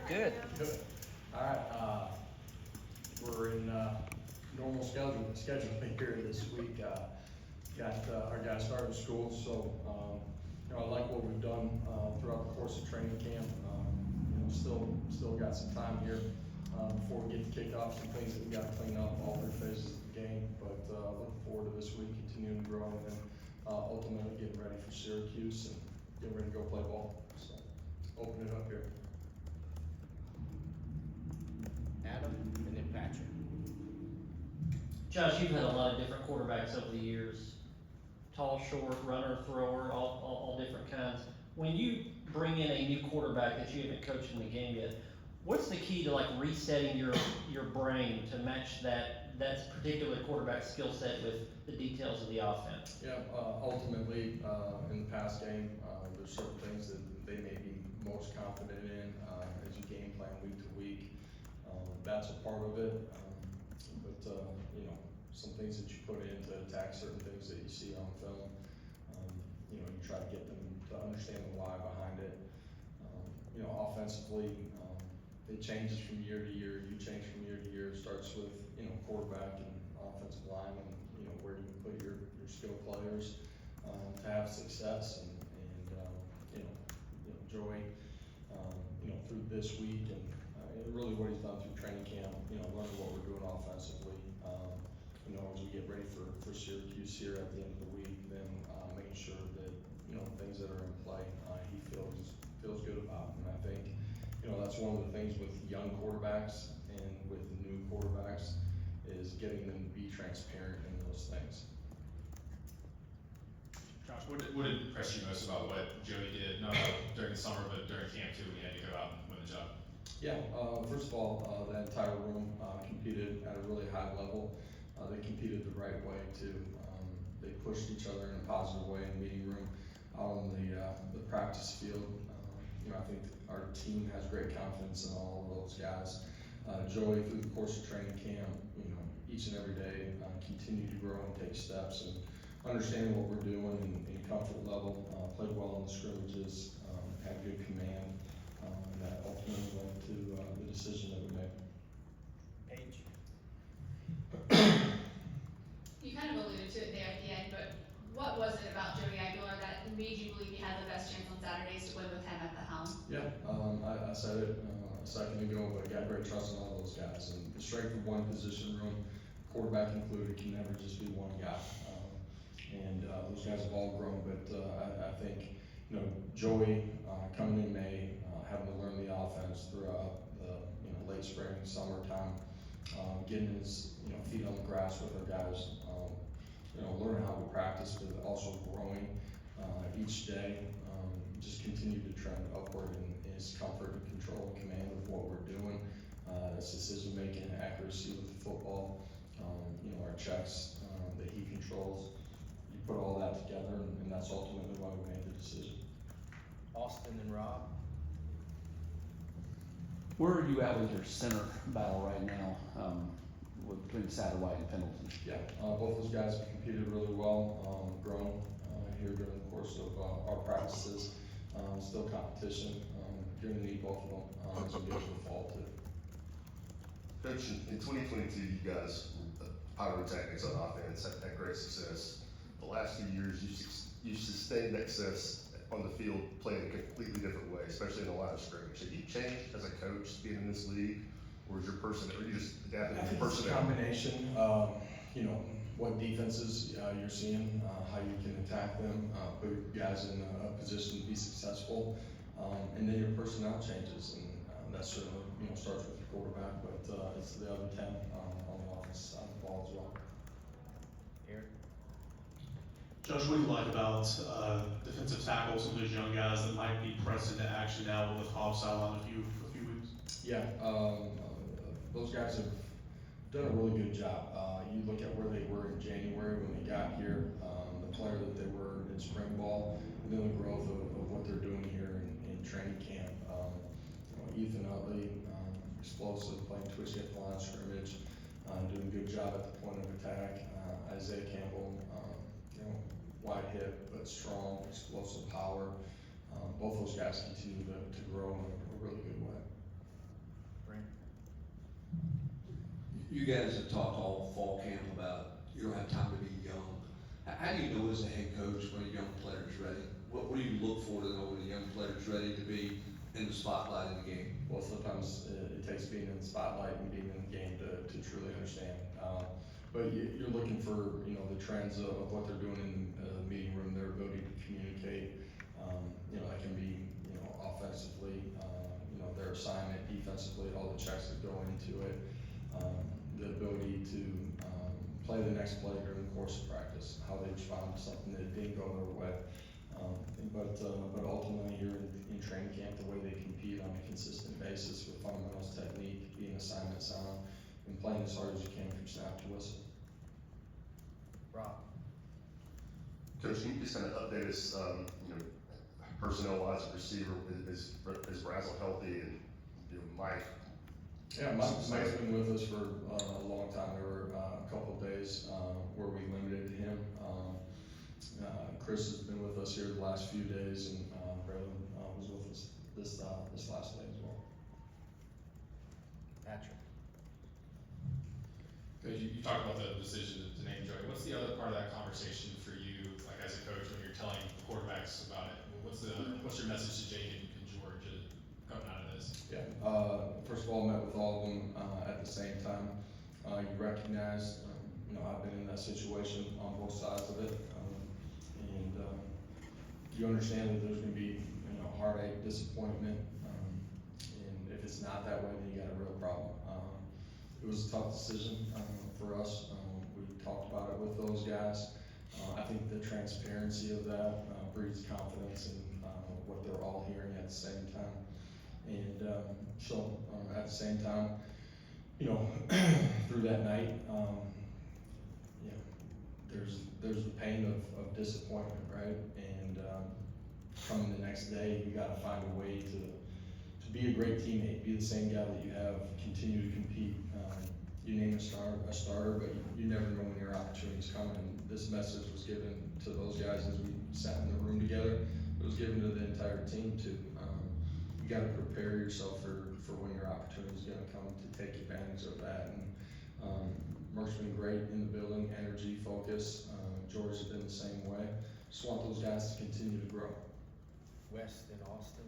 Good. Good. All right, we're in normal scheduling here this week. Got our guys starting school, so I like what we've done throughout the course of training camp. Still got some time here before we get to kick off. Some things that we got to clean up, all three phases of the game. But looking forward to this week, continuing to grow, and then ultimately getting ready for Syracuse and getting ready to go play ball. So open it up here. Adam, and then Patrick. Josh, you've had a lot of different quarterbacks over the years. Tall, short, runner, thrower, all different kinds. When you bring in a new quarterback that you haven't coached in the game yet, what's the key to like resetting your brain to match that particular quarterback skill set with the details of the offense? Yeah, ultimately, in the past game, there's certain things that they may be most confident in as you game plan week to week. That's a part of it, but some things that you put in to attack certain things that you see on film. You try to get them to understand the why behind it. Offensively, it changes from year to year. You change from year to year. It starts with quarterback and offensive line, and where you put your skill players to have success. And Joey, through this week and really what he's done through training camp, learning what we're doing offensively. As we get ready for Syracuse here at the end of the week, then making sure that things that are in play he feels good about. And I think that's one of the things with young quarterbacks and with new quarterbacks is getting them to be transparent in those things. Josh, what impressed you most about what Joey did, not during the summer, but during camp too, when he had to go out and win the job? Yeah, first of all, that entire room competed at a really high level. They competed the right way too. They pushed each other in a positive way in the meeting room, out on the practice field. I think our team has great confidence in all of those guys. Joey, through the course of training camp, each and every day, continue to grow and take steps and understanding what we're doing and comfort level. Played well in the scrimmages, had good command, and that ultimately led to the decision that we made. Paige. You kind of alluded to it there at the end, but what was it about Joey Aguilar that made you believe you had the best chance on Saturdays to win with him at the helm? Yeah, I said it a second ago, but I got great trust in all those guys. And the strength of one position room, quarterback included, can never just be one guy. Those guys have all grown, but I think Joey coming in May, having to learn the offense throughout the late spring, summertime, getting his feet on the grass with our guys, learning how to practice, but also growing each day. Just continue to trend upward in his comfort and control and command of what we're doing. His decision making, accuracy with the football, our checks that he controls. You put all that together, and that's ultimately why we made the decision. Austin and Rob. Where are you at with your center battle right now, between Satterwhite and Pendleton? Yeah, both those guys have competed really well, grown here during the course of our practices. Still competition. You're going to need both of them as we get to the fall too. Coach, in 2022, you guys pyrotechnics on offense had great success. The last 2 years, you sustained success on the field playing a completely different way, especially in the line of scrimmage. Have you changed as a coach being in this league, or is your person, or you just adapted I to think your it's a personnel? combination. What defenses you're seeing, how you can attack them, put guys in a position to be successful, and then your personnel changes, and that certainly starts with your quarterback, but it's the other 10 on the offense side of the ball as well. Eric. Josh, what do you like about defensive tackles, some of those young guys that might be pressed into action now with Hobbs sideline a few weeks? Yeah, those guys have done a really good job. You look at where they were in January when they got here, the player that they were in spring ball, and then the growth of what they're doing here in training camp. Ethan Utley, explosive, playing twitch hip line scrimmage, doing a good job at the point of attack. Isaiah Campbell, wide hip but strong, explosive power. Both those guys continue to grow in a really good way. You guys have talked all fall camp about you don't have time to be young. How do you know as a head coach when a young player's ready? What do you look for to know when a young player's ready to be in the spotlight in the game? Well, sometimes it takes being in the spotlight and being in the game to truly understand. But you're looking for, you know, the trends of what they're doing in the meeting room, their ability to communicate. You know, that can be, you know, offensively, you know, their assignment, defensively, all the checks that go into it. The ability to play the next play during the course of practice, how they respond to something that didn't go their way. But ultimately here in training camp, the way they compete on a consistent basis with fundamentals, technique, being assignment sound, and playing as hard as you can from snap to whistle. Rob. Coach, can you just kind of update us, you know, personnel-wise, receiver, is Brazel healthy, and, you know, Mike? Yeah, Mike's been with us for a long time. There were a couple of days where we limited him. Chris has been with us here the last few days, and Braylon was with us this last day as well. Patrick. Coach, you talked about the decision to name Joey. What's the other part of that conversation for you, like as a coach, when you're telling the quarterbacks about it? What's your message to Jake and George coming out of this? Yeah. First of all, met with all of them at the same time. You recognize, you know, I've been in that situation on both sides of it, and you understand that there's going to be, you know, heartache, disappointment, and if it's not that way, then you got a real problem. It was a tough decision for us. We talked about it with those guys. I think the transparency of that breeds confidence in what they're all hearing at the same time. And so at the same time, you know, through that night, you know, there's the pain of disappointment, right? And coming the next day, you got to find a way to be a great teammate, be the same guy that you have, continue to compete. You name a starter, but you never know when your opportunity's coming. And this message was given to those guys as we sat in the room together. It was given to the entire team too. You got to prepare yourself for when your opportunity is going to come to take advantage of that. And Merck's been great in the building, energy, focus. George has been the same way. Just want those guys to continue to grow. West and Austin.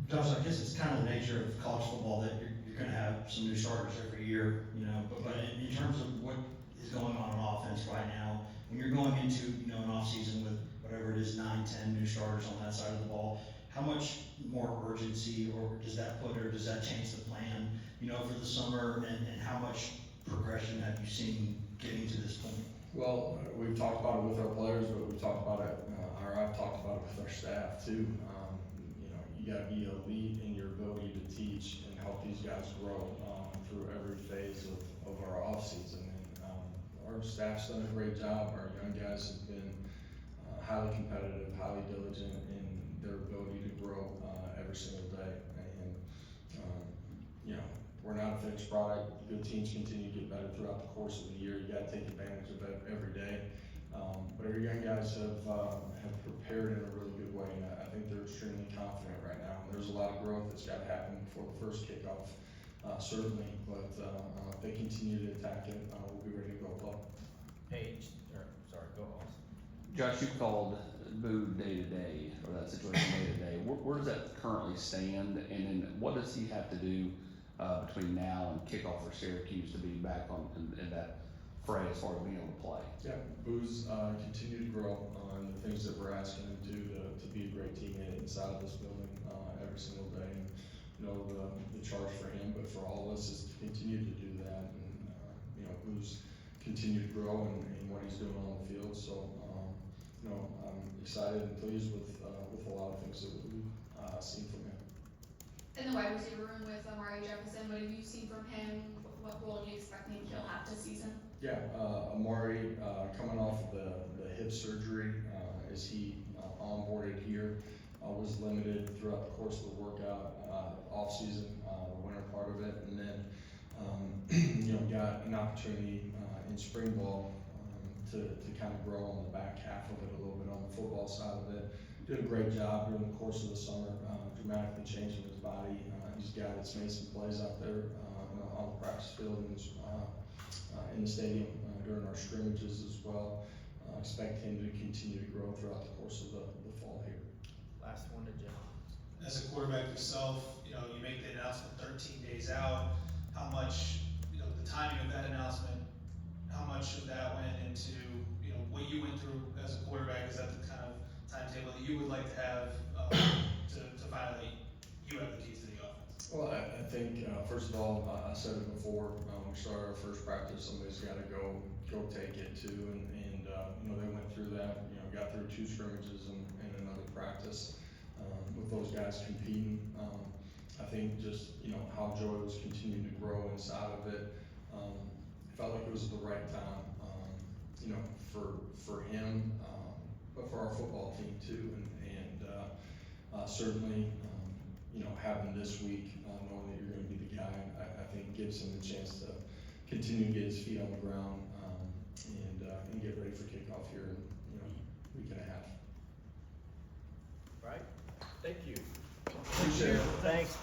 Josh, I guess it's kind of the nature of college football that you're going to have some new starters every year, you know. But in terms of what is going on offense right now, when you're going into, you know, an off season with whatever it is, 9, 10 new starters on that side of the ball, how much more urgency or does that put, or does that change the plan, you know, for the summer, and how much progression have you seen getting to this point? Well, we've talked about it with our players, but we've talked about it, or I've talked about it with our staff too. You know, you gotta be elite in your ability to teach and help these guys grow through every phase of our off season. And our staff's done a great job. Our young guys have been highly competitive, highly diligent in their ability to grow every single day. And you know, we're not a finished product. Good teams continue to get better throughout the course of the year. You got to take advantage of it every day. But our young guys have prepared in a really good way, and I think they're extremely confident right now. There's a lot of growth that's got to happen before the first kickoff, certainly. But if they continue to attack it, we'll be ready to go play. Go Austin. Josh, you called Boo day to day, or that situation day to day. Where does that currently stand? And then what does he have to do between now and kickoff for Syracuse to be back in that fray as far as being able to play? Yeah, Boo's continue to grow on the things that we're asking him to be a great teammate inside of this building every single day. And you know, the charge for him, but for all of us, is to continue to do that. And you know, Boo's continue to grow in what he's doing on the field. So you know, I'm excited and pleased with a lot of things that we've seen from him. In the wide receiver room with Amari Jefferson, what have you seen from him? What role do you expect maybe he'll have this season? Yeah, Amari coming off of the hip surgery, as he onboarded here, was limited throughout the course of the workout, off season, the winter part of it, and then you know, got an opportunity in spring ball to kind of grow on the back half of it a little bit on the football side of it. Did a great job during the course of the summer, dramatically dramatically changing his body. He's a guy that's made some plays out there, on the practice field and in the stadium, during our scrimmages as well. Expect him to continue to grow throughout the course of the fall here. Last one to John. As a quarterback yourself, you make the announcement 13 days out. How much, the timing of that announcement, how much of that went into, what you went through as a quarterback? Is that the kind of timetable that you would like to have, to finally, you have the keys to the offense? Well, I think, first of all, I said it before, we started our first practice, somebody's gotta go take it too, and they went through that, got through 2 scrimmages and another practice, with those guys competing. I think just, how Joey was continuing to grow inside of it, felt like it was the right time, for him, but for our football team too, and certainly, having this week, knowing that you're gonna be the guy, I think gives him the chance to continue to get his feet on the ground, and get ready for kickoff here in, week and a half. Right? Thank you. Appreciate it. Thanks.